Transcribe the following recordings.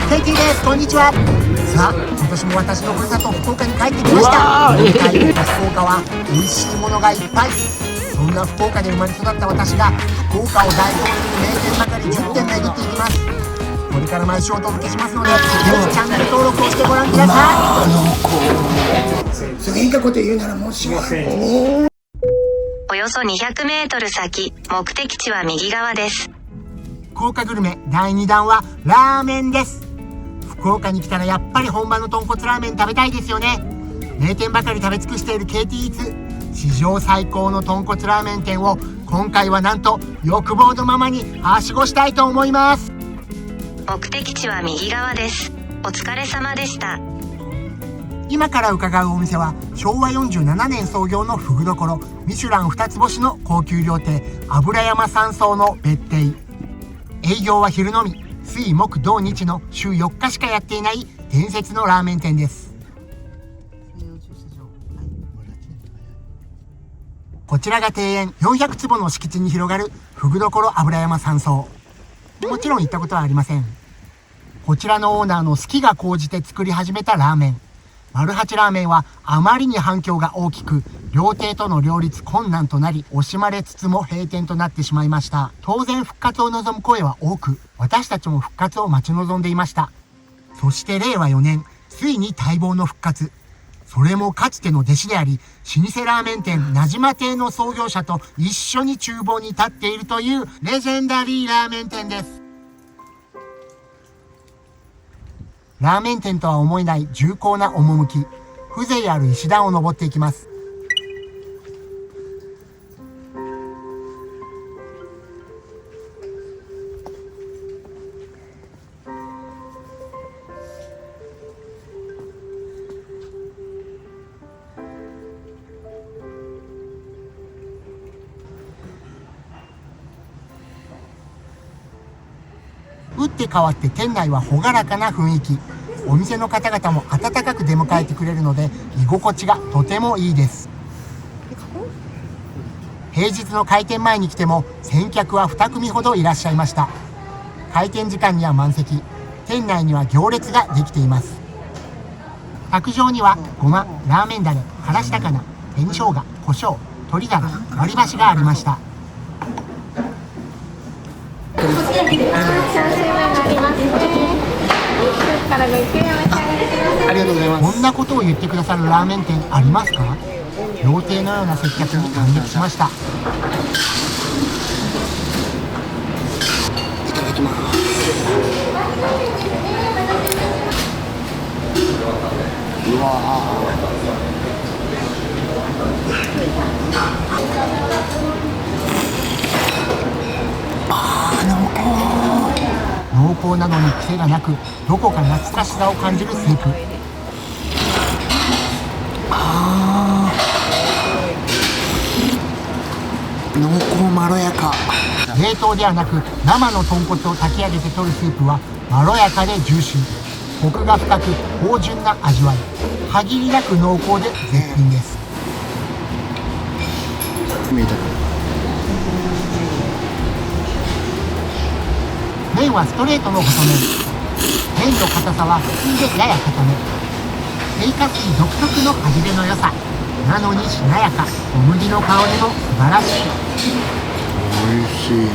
ケイティです。こんにちは。さあ、今年も私のふるさと福岡に帰ってきました。今回の福岡は美味しいものがいっぱい。そんな福岡で生まれ育った私が福岡を代表する名店ばかり10店巡っていきます。これから毎週お届けしますので、ぜひチャンネル登録をしてご覧ください。それいいかこと言うならもうしません。およそ200メートル先、目的地は右側です。福岡グルメ第2弾はラーメンです。福岡に来たらやっぱり本場の豚骨ラーメン食べたいですよね。名店ばかり食べ尽くしている KT イーツ、史上最高の豚骨ラーメン店を今回はなんと欲望のままにはしごしたいと思います。目的地は右側です。お疲れ様でした。今から伺うお店は昭和47年創業のふぐどころ、ミシュラン2つ星の高級料亭油山山荘の別邸。営業は昼のみ、水木土日の週4日しかやっていない伝説のラーメン店です。こちらが庭園400坪の敷地に広がるふぐどころ油山山荘。もちろん行ったことはありません。こちらのオーナーの好きが高じて作り始めたラーメン。丸八ラーメンはあまりに反響が大きく、料亭との両立困難となり惜しまれつつも閉店となってしまいました。当然復活を望む声は多く、私たちも復活を待ち望んでいました。そして令和4年、ついに待望の復活。それもかつての弟子であり、老舗ラーメン店なじま亭の創業者と一緒に厨房に立っているというレジェンダリーラーメン店です。ラーメン店とは思えない重厚な趣、風情ある石段を登っていきます。打って変わって店内は朗らかな雰囲気。お店の方々も温かく出迎えてくれるので居心地がとてもいいです。平日の開店前に来ても先客は2組ほどいらっしゃいました。開店時間には満席。店内には行列ができています。卓上にはごま、ラーメンだれ、からし高菜、紅生姜、胡椒、鶏ガラ、割り箸がありました。こちらにチャーシューがありますね。からごゆっくりお召し上がりください。ありがとうございます。こんなことを言ってくださるラーメン店ありますか？料亭のような接客に感激しました。いただきます。うわ濃厚なのに癖がなく、どこか懐かしさを感じるスープ。濃厚まろやか。冷凍ではなく生の豚骨を炊き上げて取るスープはまろやかでジューシー、コクが深く芳醇な味わい、歯切りなく濃厚で絶品です。麺はストレートの細麺。麺の硬さは普通でやや硬め。低加水独特の歯切れの良さ。なのにしなやか。小麦の香りも素晴らしい。おいしい。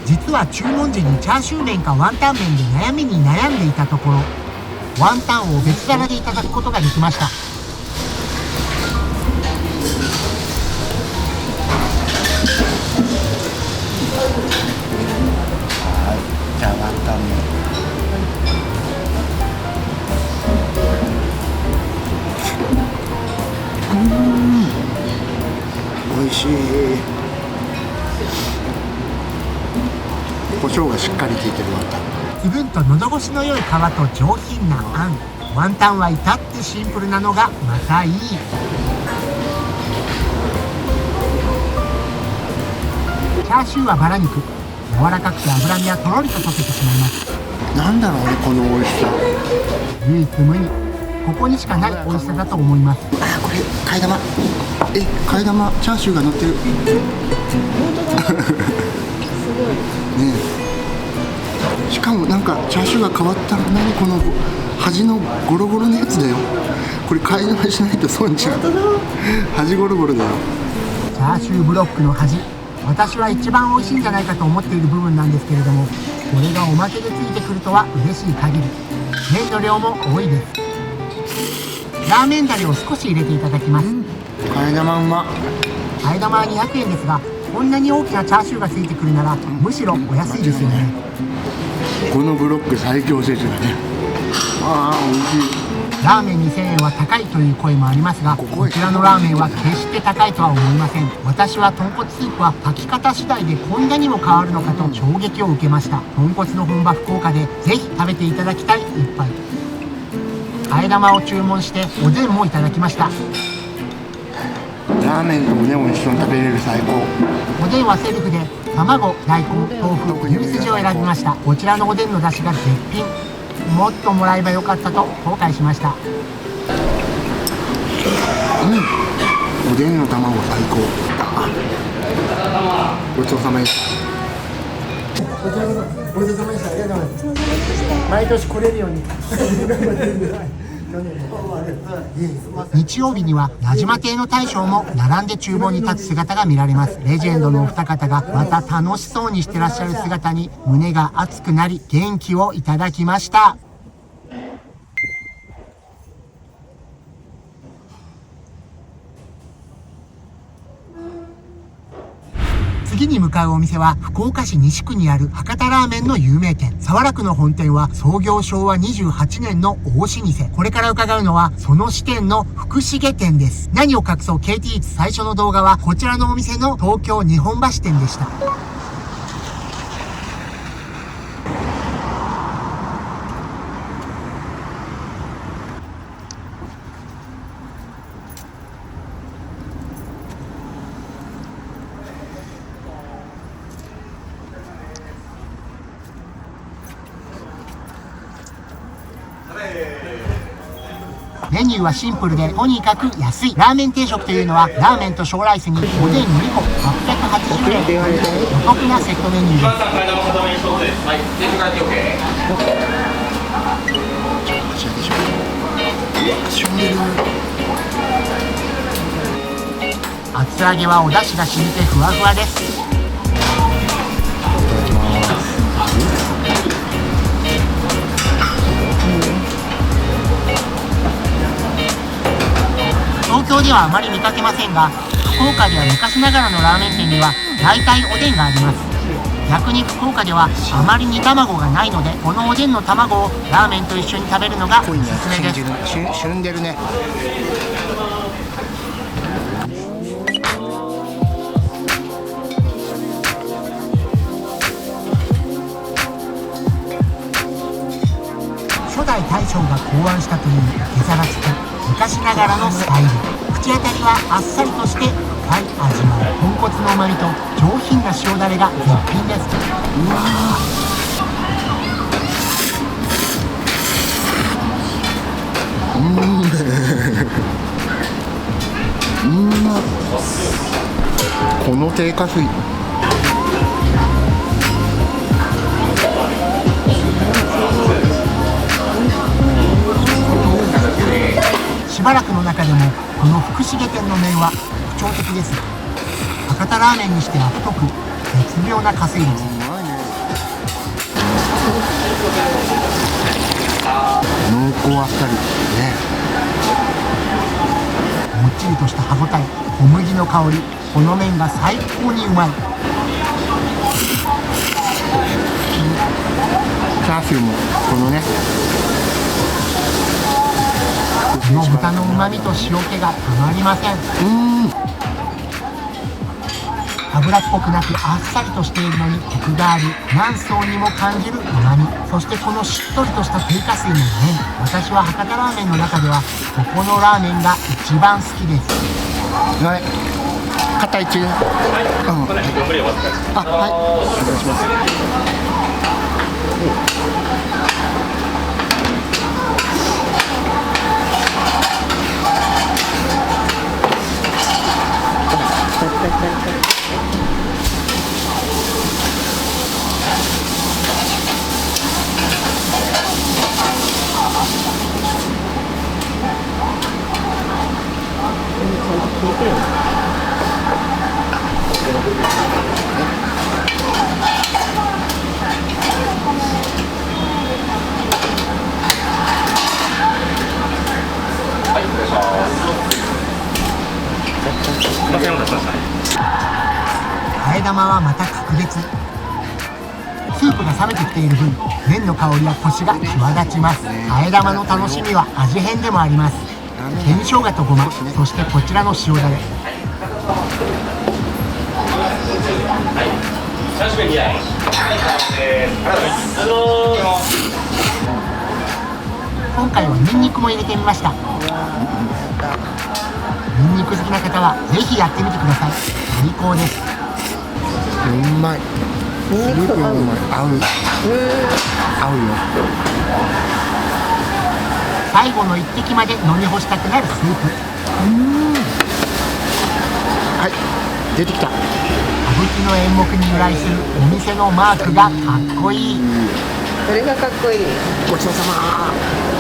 実は注文時にチャーシュー麺かワンタン麺で悩みに悩んでいたところ、ワンタンを別皿でいただくことができました。じゃあワンタンも。美味しい。胡椒がしっかり効いてるワンタン。つぶんと喉越しの良い皮と上品なあん。ワンタンは至ってシンプルなのがまたいい。チャーシューはバラ肉。柔らかくて脂身はとろりと溶けてしまいます。なんだろうね、この美味しさ。唯一無二。ここにしかない美味しさだと思います。あ、これ替え玉。替え玉チャーシューが乗ってる。ねえ、しかもなんかチャーシューが変わった。何この端のゴロゴロのやつだよ。これ替え玉しないと損じゃん。端ゴロゴロだよ。チャーシューブロックの端、私は一番美味しいんじゃないかと思っている部分なんですけれども、これがおまけでついてくるとは嬉しい限り。麺の量も多いです。ラーメンだれを少し入れていただきます。替え玉うま。替え玉は200円ですが、こんなに大きなチャーシューがついてくるならむしろお安いですよね。このブロック最強説だね。ああ、美味しい。ラーメン2000円は高いという声もありますが、こちらのラーメンは決して高いとは思いません。私は豚骨スープは炊き方次第でこんなにも変わるのかと衝撃を受けました。豚骨の本場福岡でぜひ食べていただきたい一杯。替え玉を注文しておでんもいただきました。ラーメンとおでんを一緒に食べれる最高。おでんはセルフで卵、大根、豆腐、牛すじを選びました。こちらのおでんの出汁が絶品。もっともらえばよかったと後悔しました。おでんの卵最高。ごちそうさまでした。こちらこそごちそうさまでした。ありがとうございます。毎年来れるように日曜日には名島亭の大将も並んで厨房に立つ姿が見られます。レジェンドのお二方がまた楽しそうにしてらっしゃる姿に胸が熱くなり元気をいただきました。次に向かうお店は福岡市西区にある博多ラーメンの有名店。早良区の本店は創業昭和28年の大老舗。これから伺うのはその支店の福重店です。何を隠そう KT 最初の動画はこちらのお店の東京日本橋店でした。メニューはシンプルでとにかく安い。ラーメン定食というのはラーメンと小ライスにおでん2個880円というお得なセットメニューです。厚揚げはお出汁が染みてふわふわです。東京ではあまり見かけませんが、福岡では昔ながらのラーメン店には大体おでんがあります。逆に福岡ではあまり煮卵がないので、このおでんの卵をラーメンと一緒に食べるのがおすすめです。旬んでるね。初代大将が考案したという手ざらつき、昔ながらのスタイル。口当たりはあっさりとして深い味わい。豚骨の旨味と上品な塩だれが絶品です。うわこの低下水しばらくの中でもこの福重店の麺は特徴的です。博多ラーメンにしては太く絶妙な加水率。濃厚あっさりね。もっちりとした歯ごたえ、小麦の香り、この麺が最高にうまい。チャーシューもこのね、この豚の旨味と塩気がたまりません。油っぽくなくあっさりとしているのにコクがあり、何層にも感じる旨味。そしてこのしっとりとした低加水の麺、私は博多ラーメンの中ではここのラーメンが一番好きです。はい、肩一、あ、はい、お願いします。替え玉はまた格別。スープが冷めてきている分、麺の香りやコシが際立ちます。替え玉の楽しみは味変でもあります。紅生姜とごま、そしてこちらの塩だれ。今回はニンニクも入れてみました。ニンニク好きな方はぜひやってみてください。最高です。うまい。すごくうまい。合うよ。最後の一滴まで飲み干したくなるスープ。はい、出てきた。歌舞伎の演目に由来するお店のマークがかっこいい。それがかっこいい。ごちそうさま。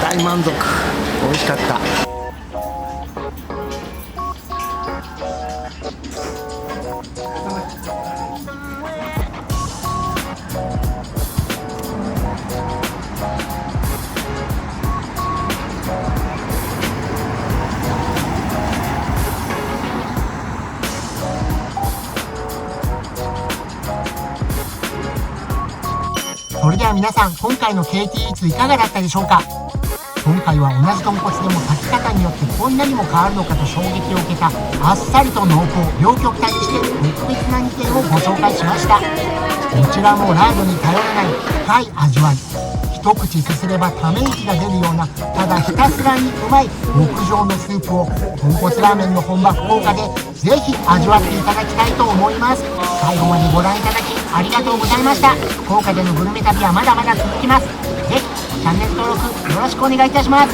大満足。美味しかった。それでは皆さん、今回の KT イーツいかがだったでしょうか。今回は同じ豚骨でも炊き方によってこんなにも変わるのかと衝撃を受けたあっさりと濃厚、両極端にして特別な2点をご紹介しました。どちらもラードに頼らない深い味わい、一口すすればため息が出るような、ただひたすらにうまい極上のスープを豚骨ラーメンの本場福岡でぜひ味わっていただきたいと思います。最後までご覧いただきありがとうございました。福岡でのグルメ旅はまだまだ続きます。ぜひチャンネル登録よろしくお願いいたします。